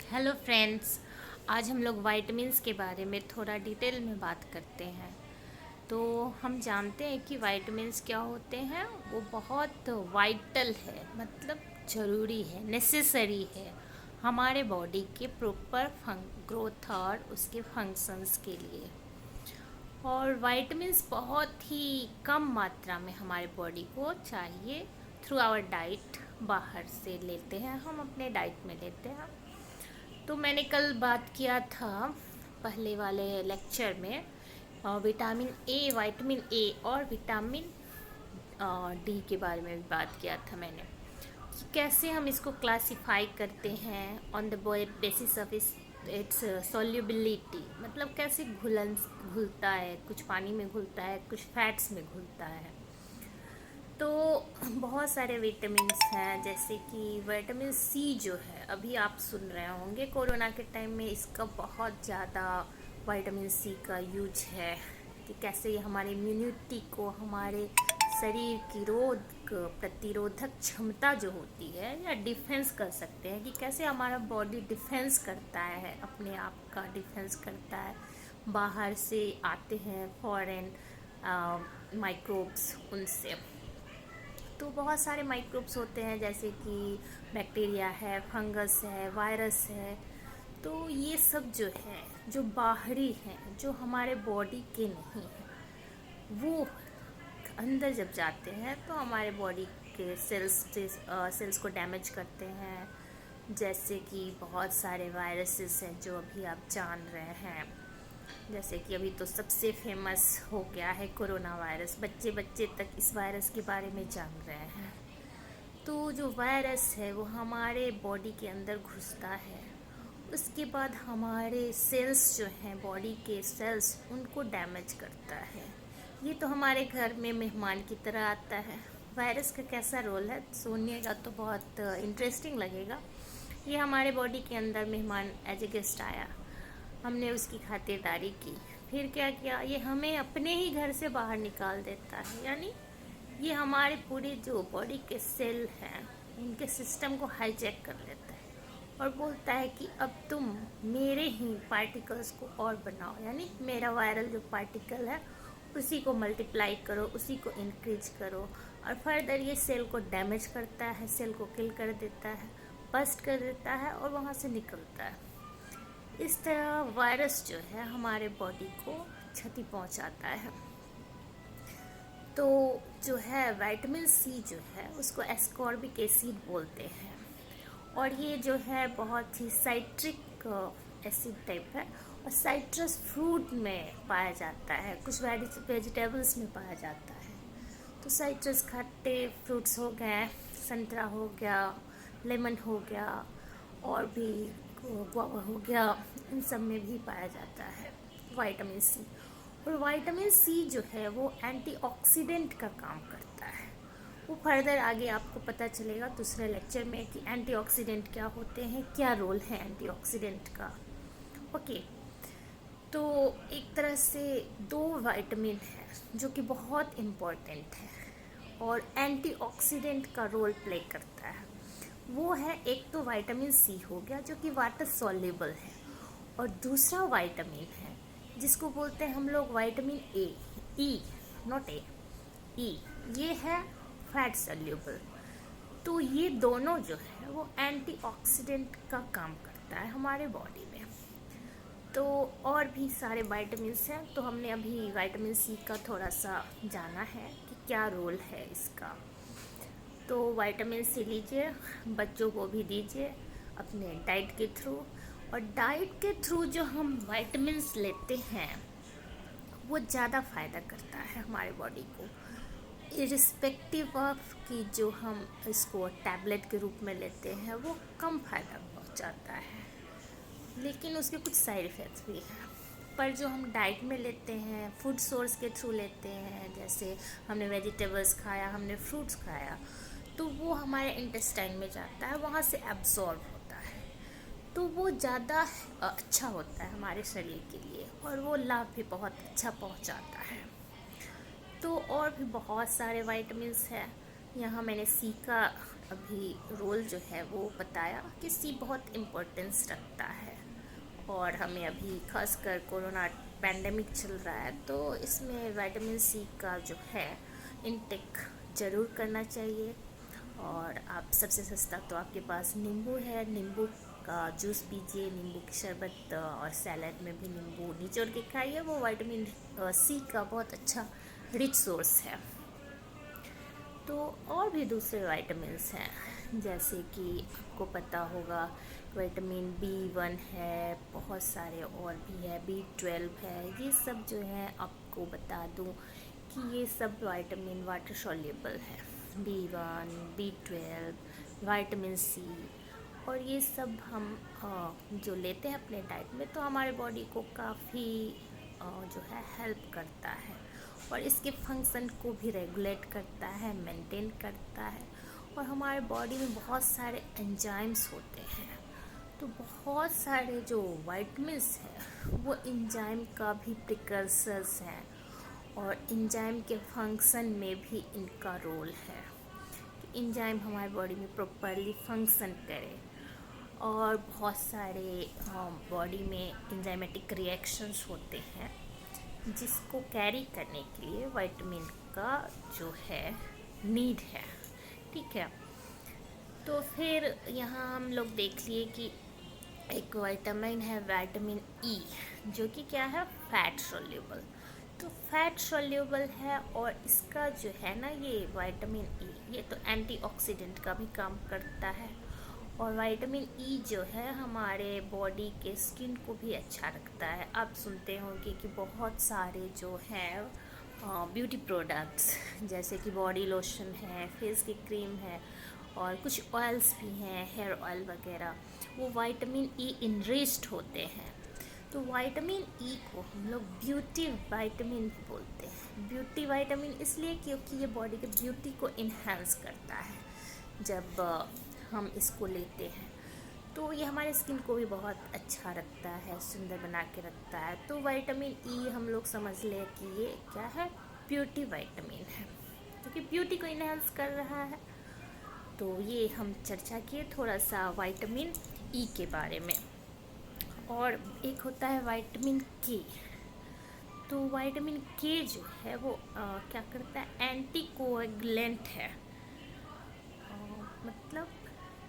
Hello friends. आज हम लोग वाइटमिन्स के बारे में थोड़ा डिटेल में बात करते हैं। तो हम जानते हैं कि वाइटमिन्स क्या होते हैं। वो बहुत वाइटल है, मतलब ज़रूरी है, नेसेसरी है हमारे बॉडी के प्रॉपर ग्रोथ और उसके फंक्शंस के लिए। और वाइटमिन्स बहुत ही कम मात्रा में हमारे बॉडी को चाहिए थ्रू आवर डाइट। बाहर से लेते हैं, हम अपने डाइट में लेते हैं। तो मैंने कल बात किया था पहले वाले लेक्चर में विटामिन ए और विटामिन डी के बारे में भी बात किया था मैंने कि कैसे हम इसको क्लासिफाई करते हैं on the basis of its solubility, मतलब कैसे घुलता है, कुछ पानी में घुलता है, कुछ फैट्स में घुलता है। तो बहुत सारे विटामिन्स हैं, जैसे कि विटामिन सी जो है, अभी आप सुन रहे होंगे कोरोना के टाइम में इसका बहुत ज़्यादा विटामिन सी का यूज है कि कैसे ये हमारे इम्यूनिटी को, हमारे शरीर की प्रतिरोधक क्षमता जो होती है या डिफेंस कर सकते हैं कि कैसे हमारा बॉडी डिफेंस करता है, अपने आप का डिफेंस करता है। बाहर से आते हैं फॉरेन माइक्रोब्स, उनसे तो बहुत सारे माइक्रोब्स होते हैं, जैसे कि बैक्टीरिया है, फंगस है, वायरस है। तो ये सब जो है, जो बाहरी हैं, जो हमारे बॉडी के नहीं हैं, वो अंदर जब जाते हैं तो हमारे बॉडी के सेल्स को डैमेज करते हैं। जैसे कि बहुत सारे वायरसेस हैं जो अभी आप जान रहे हैं, जैसे कि अभी तो सबसे फेमस हो गया है कोरोना वायरस। बच्चे बच्चे तक इस वायरस के बारे में जान रहे हैं। तो जो वायरस है वो हमारे बॉडी के अंदर घुसता है, उसके बाद हमारे सेल्स जो हैं, बॉडी के सेल्स, उनको डैमेज करता है। ये तो हमारे घर में मेहमान की तरह आता है। वायरस का कैसा रोल है सुनिएगा तो बहुत इंटरेस्टिंग लगेगा। ये हमारे बॉडी के अंदर मेहमान एज ए गेस्ट आया, हमने उसकी खातिरदारी की, फिर क्या किया, ये हमें अपने ही घर से बाहर निकाल देता है। यानी ये हमारे पूरे जो बॉडी के सेल हैं, उनके सिस्टम को हाईजैक कर लेता है और बोलता है कि अब तुम मेरे ही पार्टिकल्स को और बनाओ, यानी मेरा वायरल जो पार्टिकल है उसी को मल्टीप्लाई करो, उसी को इंक्रीज करो। और फर्दर ये सेल को डैमेज करता है, सेल को किल कर देता है, बस्ट कर देता है और वहाँ से निकलता है। इस तरह वायरस जो है हमारे बॉडी को क्षति पहुंचाता है। तो जो है विटामिन सी जो है उसको एस्कॉर्बिक एसिड बोलते हैं, और ये जो है बहुत ही साइट्रिक एसिड टाइप है और साइट्रस फ्रूट में पाया जाता है, कुछ वेजिटेबल्स में पाया जाता है। तो साइट्रस खट्टे फ्रूट्स हो गए, संतरा हो गया, लेमन हो गया, और भी गुआवा हो गया, इन सब में भी पाया जाता है विटामिन सी। और विटामिन सी जो है वो एंटीऑक्सीडेंट का काम करता है। वो फर्दर आगे आपको पता चलेगा दूसरे लेक्चर में कि एंटीऑक्सीडेंट क्या होते हैं, क्या रोल है एंटीऑक्सीडेंट का। ओके, तो एक तरह से दो विटामिन है जो कि बहुत इम्पोर्टेंट है और एंटीऑक्सीडेंट का रोल प्ले करता है। वो है, एक तो विटामिन सी हो गया जो कि वाटर सॉल्युबल है, और दूसरा विटामिन है जिसको बोलते हैं हम लोग vitamin A, E, not a, ई, ये है फैट सॉल्युबल। तो ये दोनों जो है वो एंटीऑक्सीडेंट का काम करता है हमारे बॉडी में। तो और भी सारे विटामिन्स हैं, तो हमने अभी विटामिन सी का थोड़ा सा जाना है कि क्या रोल है इसका। तो विटामिन सी लीजिए, बच्चों को भी दीजिए अपने डाइट के थ्रू। और डाइट के थ्रू जो हम विटामिन्स लेते हैं वो ज़्यादा फ़ायदा करता है हमारे बॉडी को, इरिस्पेक्टिव ऑफ कि जो हम इसको टैबलेट के रूप में लेते हैं वो कम फ़ायदा पहुंचाता है, लेकिन उसके कुछ साइड इफ़ेक्ट्स भी हैं। पर जो हम डाइट में लेते हैं, फूड सोर्स के थ्रू लेते हैं, जैसे हमने वेजिटेबल्स खाया, हमने फ्रूट्स खाया, तो वो हमारे इंटेस्टाइन में जाता है, वहाँ से एब्जॉर्ब होता है, तो वो ज़्यादा अच्छा होता है हमारे शरीर के लिए, और वो लाभ भी बहुत अच्छा पहुँचाता है। तो और भी बहुत सारे विटामिन्स हैं, यहाँ मैंने सी का अभी रोल जो है वो बताया कि सी बहुत इम्पोर्टेंस रखता है। और हमें अभी खासकर कोरोना पैंडेमिक चल रहा है, तो इसमें विटामिन सी का जो है इनटेक ज़रूर करना चाहिए। और आप सबसे सस्ता तो आपके पास नींबू है, नींबू का जूस पीजिए, नींबू की शरबत, और सैलड में भी नींबू निचोड़ के खाइए। वो विटामिन सी का बहुत अच्छा रिच सोर्स है। तो और भी दूसरे विटामिन्स हैं, जैसे कि आपको पता होगा विटामिन B1 है, बहुत सारे और भी है, B12 है। ये सब जो है आपको बता दूं कि ये सब विटामिन वाटर सॉल्युबल है। B1, B12, विटामिन सी, और ये सब हम जो लेते हैं अपने डाइट में, तो हमारे बॉडी को काफ़ी जो है हेल्प करता है, और इसके फंक्शन को भी रेगुलेट करता है, मेंटेन करता है। और हमारे बॉडी में बहुत सारे एंजाइम्स होते हैं, तो बहुत सारे जो विटामिन्स हैं वो एंजाइम का भी प्रिकर्सर्स हैं, और एंजाइम के फंक्शन में भी इनका रोल है कि एंजाइम हमारी बॉडी में प्रॉपरली फंक्शन करे। और बहुत सारे बॉडी में एंजाइमेटिक रिएक्शंस होते हैं, जिसको कैरी करने के लिए विटामिन का जो है नीड है। ठीक है, तो फिर यहाँ हम लोग देख लिए कि एक विटामिन है विटामिन ई, जो कि क्या है, फैट सॉल्युबल। तो फैट सॉल्युबल है, और इसका जो है ना ये विटामिन ई, ये तो एंटीऑक्सीडेंट का भी काम करता है। और विटामिन ई जो है हमारे बॉडी के स्किन को भी अच्छा रखता है। आप सुनते होंगे कि बहुत सारे जो हैं ब्यूटी प्रोडक्ट्स, जैसे कि बॉडी लोशन है, फेस की क्रीम है, और कुछ ऑयल्स भी हैं, हेयर ऑयल वगैरह, वो विटामिन ई इनरिच्ड होते हैं। तो विटामिन ई को हम लोग ब्यूटी विटामिन बोलते हैं। ब्यूटी विटामिन इसलिए क्योंकि ये बॉडी के ब्यूटी को इन्हांस करता है। जब हम इसको लेते हैं तो ये हमारे स्किन को भी बहुत अच्छा रखता है, सुंदर बना के रखता है। तो विटामिन ई हम लोग समझ लें कि ये क्या है, ब्यूटी विटामिन है, क्योंकि ब्यूटी को इन्हांस कर रहा है। तो ये हम चर्चा किए थोड़ा सा विटामिन ई के बारे में। और एक होता है विटामिन के। तो विटामिन के जो है वो क्या करता है, एंटी कोएगुलेंट है। मतलब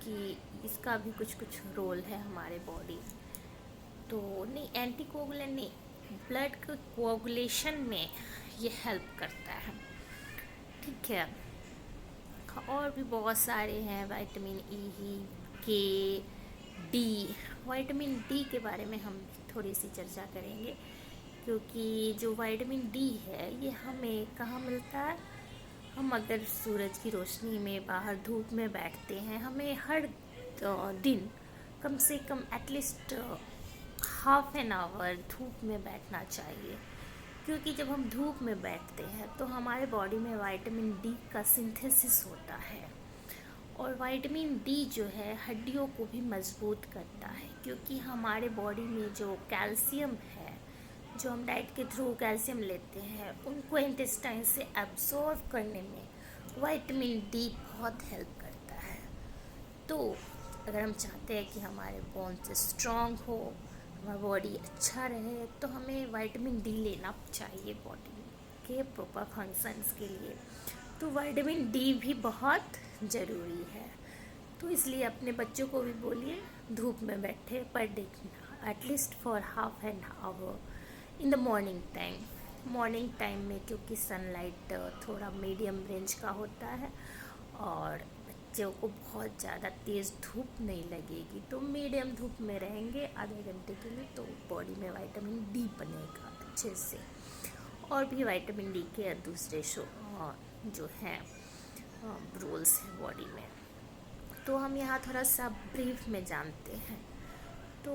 कि इसका भी कुछ कुछ रोल है हमारे बॉडी। तो नहीं, एंटी कोगुलेंट नहीं, ब्लड के कोगुलेशन में ये हेल्प करता है। ठीक है, और भी बहुत सारे हैं विटामिन ई, के, डी। विटामिन डी के बारे में हम थोड़ी सी चर्चा करेंगे, क्योंकि जो विटामिन डी है ये हमें कहाँ मिलता है। हम अगर सूरज की रोशनी में बाहर धूप में बैठते हैं, हमें हर दिन कम से कम एटलीस्ट हाफ एन आवर धूप में बैठना चाहिए, क्योंकि जब हम धूप में बैठते हैं तो हमारे बॉडी में विटामिन डी का सिंथेसिस होता है। और विटामिन डी जो है हड्डियों को भी मजबूत करता है, क्योंकि हमारे बॉडी में जो कैल्शियम है, जो हम डाइट के थ्रू कैल्शियम लेते हैं, उनको इंटेस्टाइन से एब्जॉर्ब करने में विटामिन डी बहुत हेल्प करता है। तो अगर हम चाहते हैं कि हमारे बोन्स स्ट्रॉन्ग हो, हमारा बॉडी अच्छा रहे, तो हमें विटामिन डी लेना चाहिए बॉडी के प्रॉपर फंक्शंस के लिए। तो विटामिन डी भी बहुत ज़रूरी है। तो इसलिए अपने बच्चों को भी बोलिए धूप में बैठे पर देखना, at least for half an hour in the morning time में, क्योंकि सनलाइट थोड़ा मीडियम रेंज का होता है और बच्चों को बहुत ज़्यादा तेज़ धूप नहीं लगेगी। तो मीडियम धूप में रहेंगे आधे घंटे के लिए, तो बॉडी में विटामिन डी बनेगा अच्छे से। और भी विटामिन डी के दूसरे जो हैं रोल्स हैं बॉडी में, तो हम यहाँ थोड़ा सा ब्रीफ में जानते हैं। तो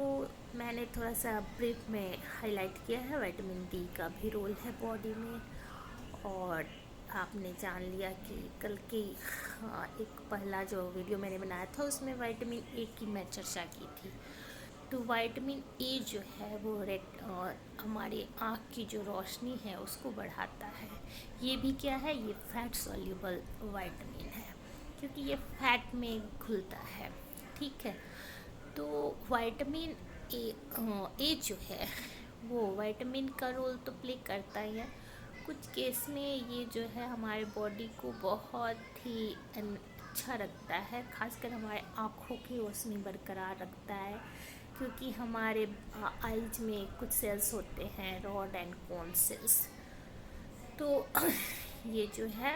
मैंने थोड़ा सा ब्रीफ में हाईलाइट किया है, विटामिन डी का भी रोल है बॉडी में। और आपने जान लिया कि कल की एक पहला जो वीडियो मैंने बनाया था उसमें विटामिन ए की मैं चर्चा की थी। तो विटामिन ए जो है वो हमारी आँख की जो रोशनी है उसको बढ़ाता है। ये भी क्या है, ये फैट सॉल्युबल विटामिन है। क्योंकि ये फैट में घुलता है। ठीक है, तो विटामिन ए जो है वो विटामिन का रोल तो प्ले करता ही है। कुछ केस में ये जो है हमारे बॉडी को बहुत ही अच्छा रखता है, खासकर हमारे आँखों की रोशनी बरकरार रखता है, क्योंकि हमारे आइज में कुछ सेल्स होते हैं, रॉड एंड कोन सेल्स। तो ये जो है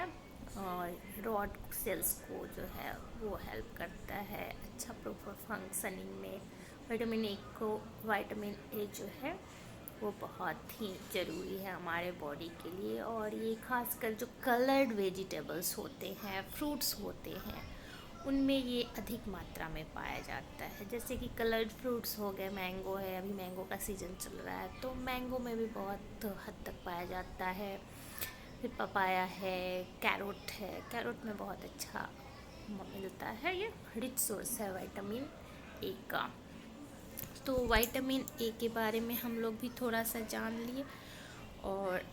रॉड सेल्स को जो है वो हेल्प करता है अच्छा प्रॉपर फंक्शनिंग में। विटामिन ए जो है वो बहुत ही ज़रूरी है हमारे बॉडी के लिए। और ये खासकर जो कलर्ड वेजिटेबल्स होते हैं, फ्रूट्स होते हैं, उनमें ये अधिक मात्रा में पाया जाता है। जैसे कि कलर्ड फ्रूट्स हो गए, मैंगो है, अभी मैंगो का सीज़न चल रहा है तो मैंगो में भी बहुत हद तक पाया जाता है। फिर पपाया है, कैरोट है, कैरोट में बहुत अच्छा मिलता है। ये रिच सोर्स है विटामिन ए का। तो विटामिन ए के बारे में हम लोग भी थोड़ा सा जान लिए। और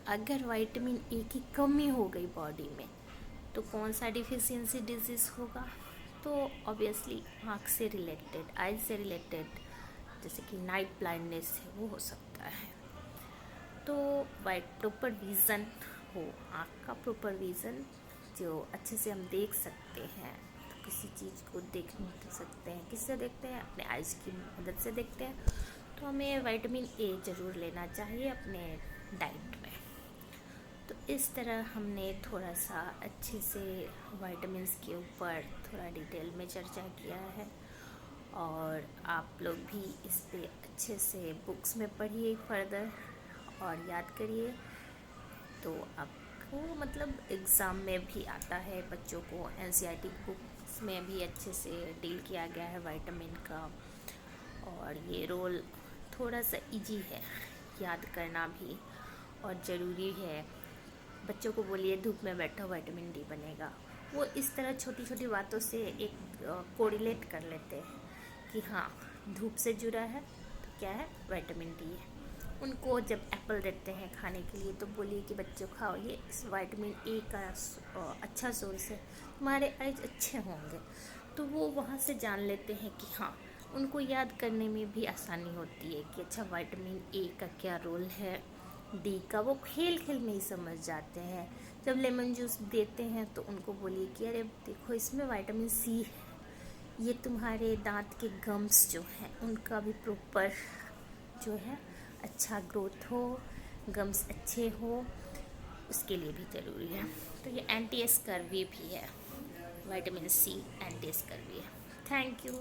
अगर विटामिन ए की कमी हो गई बॉडी में तो कौन सा डिफिशियंसी डिजीज़ होगा? तो ऑब्वियसली आँख से रिलेटेड, आइज से रिलेटेड, जैसे कि नाइट ब्लाइंडनेस है वो हो सकता है। तो प्रॉपर विज़न हो, आँख का प्रॉपर विज़न जो अच्छे से हम देख सकते हैं, तो किसी चीज़ को देख नहीं सकते हैं, किससे देखते हैं? अपने आइज़ की मदद से देखते हैं। तो हमें विटामिन ए ज़रूर लेना चाहिए अपने डाइट में। तो इस तरह हमने थोड़ा सा अच्छे से विटामिन्स के ऊपर थोड़ा डिटेल में चर्चा किया है। और आप लोग भी इस पे अच्छे से बुक्स में पढ़िए फर्दर और याद करिए। तो आपको मतलब एग्ज़ाम में भी आता है, बच्चों को एनसीईआरटी बुक्स में भी अच्छे से डील किया गया है विटामिन का। और ये रोल थोड़ा सा इजी है, याद करना भी और ज़रूरी है। बच्चों को बोलिए धूप में बैठो विटामिन डी बनेगा, वो इस तरह छोटी छोटी बातों से एक कोरिलेट कर लेते हैं कि हाँ धूप से जुड़ा है तो क्या है, विटामिन डी है। उनको जब एप्पल देते हैं खाने के लिए तो बोलिए कि बच्चों खाओ, ये इस विटामिन ए का अच्छा सोर्स है, तुम्हारे आइज अच्छे होंगे। तो वो वहाँ से जान लेते हैं कि हाँ, उनको याद करने में भी आसानी होती है कि अच्छा विटामिन ए का क्या रोल है, डी का वो खेल खेल में ही समझ जाते हैं। जब लेमन जूस देते हैं तो उनको बोलिए कि अरे देखो इसमें विटामिन सी है, ये तुम्हारे दांत के गम्स जो हैं उनका भी प्रॉपर जो है अच्छा ग्रोथ हो, गम्स अच्छे हो, उसके लिए भी ज़रूरी है। तो ये एंटी स्कर्वी भी है, विटामिन सी एंटी स्कर्वी है। Thank you.